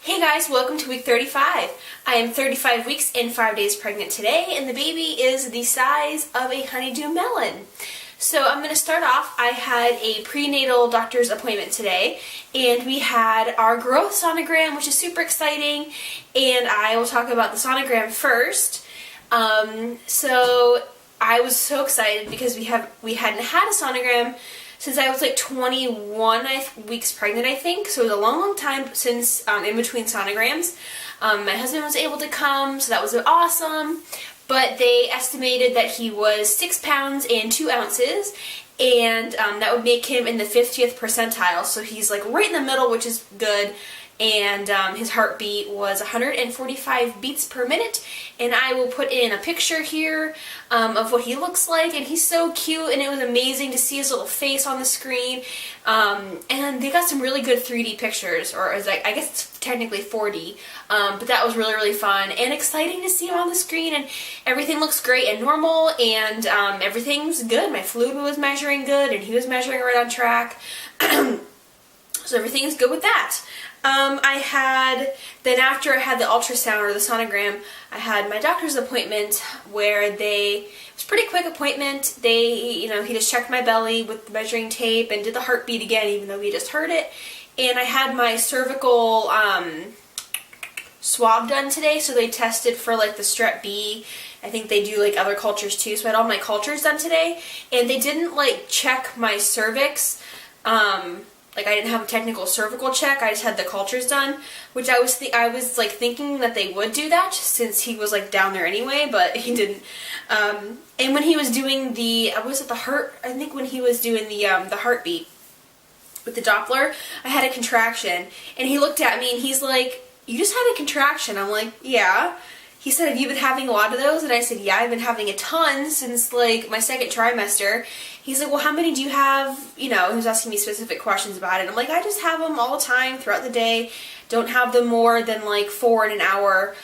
Hey guys, welcome to week 35. I am 35 weeks and 5 days pregnant today, and the baby is the size of a honeydew melon. So I'm going to start off. I had a prenatal doctor's appointment today, and we had our growth sonogram, which is super exciting, and I will talk about the sonogram first. So I was so excited because we hadn't had a sonogram since I was like 21 weeks pregnant, I think. So it was a long time since in between sonograms. My husband was able to come, so that was awesome. But they estimated that he was 6 pounds and 2 ounces, and that would make him in the 50th percentile. So he's like right in the middle, which is good. And his heartbeat was 145 beats per minute, and I will put in a picture here of what he looks like, and he's so cute, and it was amazing to see his little face on the screen, and they got some really good 3D pictures, or I guess it's technically 4D, but that was really fun and exciting to see him on the screen, and everything looks great and normal, and everything's good. My fluid was measuring good, and he was measuring right on track, so everything's good with that. Then after I had the ultrasound or the sonogram, I had my doctor's appointment where it was a pretty quick appointment. He just checked my belly with the measuring tape and did the heartbeat again, even though we just heard it. And I had my cervical, swab done today, so they tested for like the strep B. I think they do like other cultures too, so I had all my cultures done today. And they didn't like check my cervix, like I didn't have a technical cervical check. I just had the cultures done, which I was like thinking that they would do that since he was like down there anyway, but he didn't. And when he was doing when he was doing the heartbeat with the Doppler, I had a contraction, and he looked at me and he's like, "You just had a contraction." I'm like, "Yeah." He said, "Have you been having a lot of those?" And I said, "Yeah, I've been having a ton since like my second trimester." He's like, "Well, how many do you have?" He was asking me specific questions about it. I'm like, "I just have them all the time throughout the day. Don't have them more than like 4 in an hour.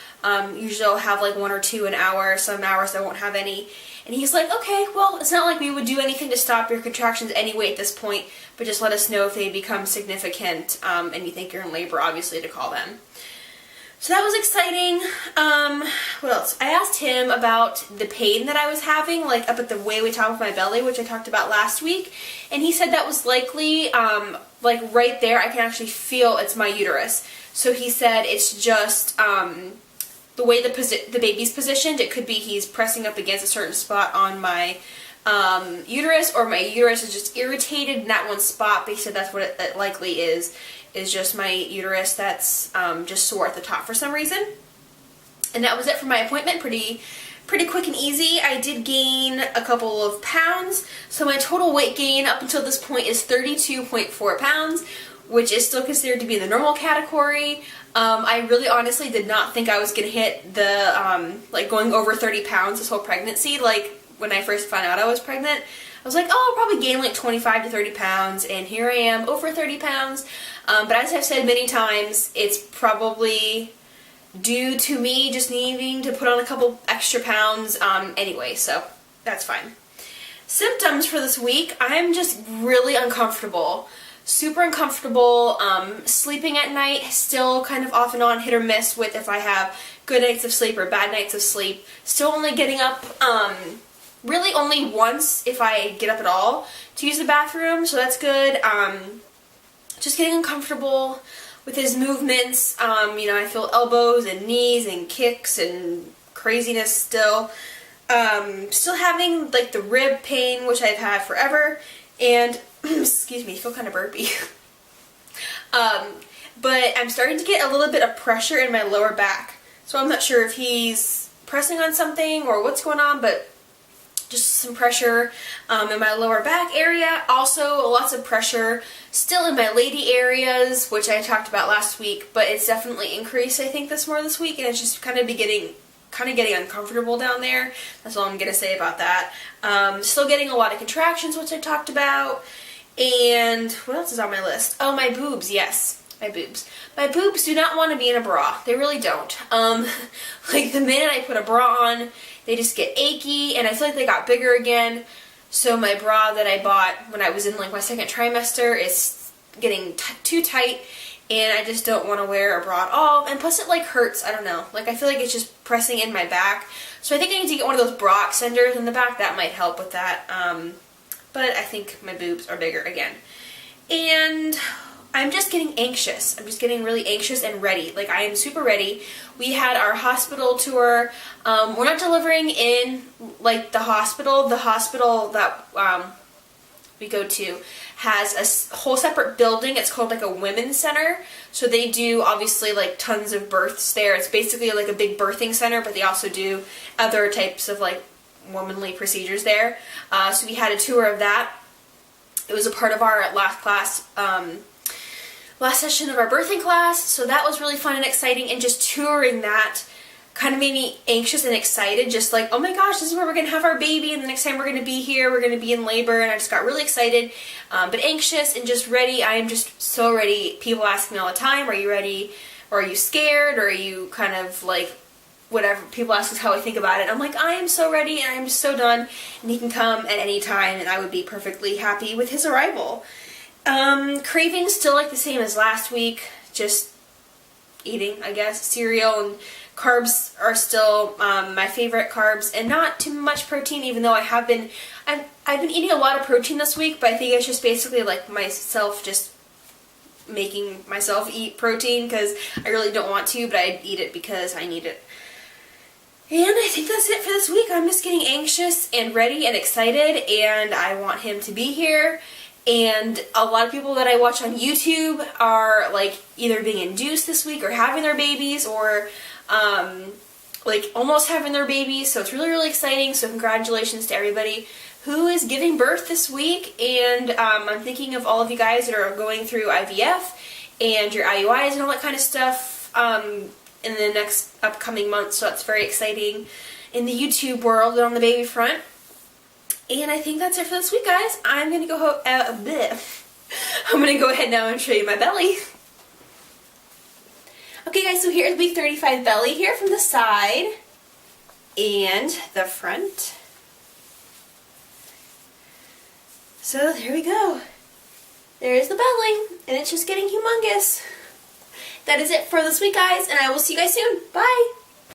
Usually I'll have like 1 or 2 an hour. Some hours I won't have any." And he's like, "Okay, well, it's not like we would do anything to stop your contractions anyway at this point, but just let us know if they become significant and you think you're in labor, obviously, to call them." So that was exciting. What else? I asked him about the pain that I was having, like up at the way top of my belly, which I talked about last week, and he said that was likely, like right there, I can actually feel it's my uterus. So he said it's just the way the baby's positioned. It could be he's pressing up against a certain spot on my uterus, or my uterus is just irritated in that one spot. But he said that's what it likely is just my uterus that's just sore at the top for some reason. And that was it for my appointment. Pretty quick and easy. I did gain a couple of pounds, so my total weight gain up until this point is 32.4 pounds, which is still considered to be in the normal category. I really honestly did not think I was going to hit the, like going over 30 pounds this whole pregnancy. Like when I first found out I was pregnant, I was like, oh, I'll probably gain like 25 to 30 pounds, and here I am, over 30 pounds. But as I've said many times, it's probably due to me just needing to put on a couple extra pounds anyway, so that's fine. Symptoms for this week: I'm just really uncomfortable. Super uncomfortable. Sleeping at night, still kind of off and on, hit or miss with if I have good nights of sleep or bad nights of sleep. Still only getting up, really only once if I get up at all to use the bathroom, so that's good. Just getting uncomfortable with his movements. I feel elbows and knees and kicks and craziness still. Still having like the rib pain, which I've had forever, and excuse me, I feel kind of burpy. But I'm starting to get a little bit of pressure in my lower back, so I'm not sure if he's pressing on something or what's going on, but just some pressure in my lower back area. Also lots of pressure still in my lady areas, which I talked about last week, but it's definitely increased, I think, this week, and it's just kind of getting uncomfortable down there. That's all I'm going to say about that. Still getting a lot of contractions, which I talked about. And what else is on my list? Oh, my boobs, yes. My boobs. My boobs do not want to be in a bra. They really don't. Like the minute I put a bra on, they just get achy, and I feel like they got bigger again. So my bra that I bought when I was in like my second trimester is getting too tight, and I just don't want to wear a bra at all, and plus it like hurts, I don't know, like I feel like it's just pressing in my back, so I think I need to get one of those bra extenders in the back. That might help with that, but I think my boobs are bigger again. And I'm just getting anxious. I'm just getting really anxious and ready. Like, I am super ready. We had our hospital tour. We're not delivering in, like, the hospital. The hospital that we go to has a whole separate building. It's called, like, a women's center. So they do, obviously, like, tons of births there. It's basically, like, a big birthing center, but they also do other types of, like, womanly procedures there. So we had a tour of that. It was a part of our last class, last session of our birthing class, so that was really fun and exciting, and just touring that kind of made me anxious and excited, just like, oh my gosh, this is where we're going to have our baby, and the next time we're going to be here, we're going to be in labor, and I just got really excited, but anxious and just ready. I am just so ready. People ask me all the time, are you ready, or are you scared, or are you kind of like, whatever, people ask us how I think about it. I'm like, I am so ready, and I'm just so done, and he can come at any time, and I would be perfectly happy with his arrival. Cravings still like the same as last week, just eating, I guess, cereal, and carbs are still my favorite carbs, and not too much protein, even though I've been eating a lot of protein this week, but I think it's just basically like myself just making myself eat protein, because I really don't want to, but I eat it because I need it. And I think that's it for this week. I'm just getting anxious and ready and excited, and I want him to be here. And a lot of people that I watch on YouTube are like either being induced this week or having their babies, or like almost having their babies. So it's really, really exciting. So congratulations to everybody who is giving birth this week. And I'm thinking of all of you guys that are going through IVF and your IUIs and all that kind of stuff in the next upcoming months. So that's very exciting in the YouTube world and on the baby front. And I think that's it for this week, guys. I'm gonna go I'm gonna go ahead now and show you my belly. Okay, guys, so here's week 35 belly here from the side and the front. So there we go. There's the belly, and it's just getting humongous. That is it for this week, guys, and I will see you guys soon. Bye!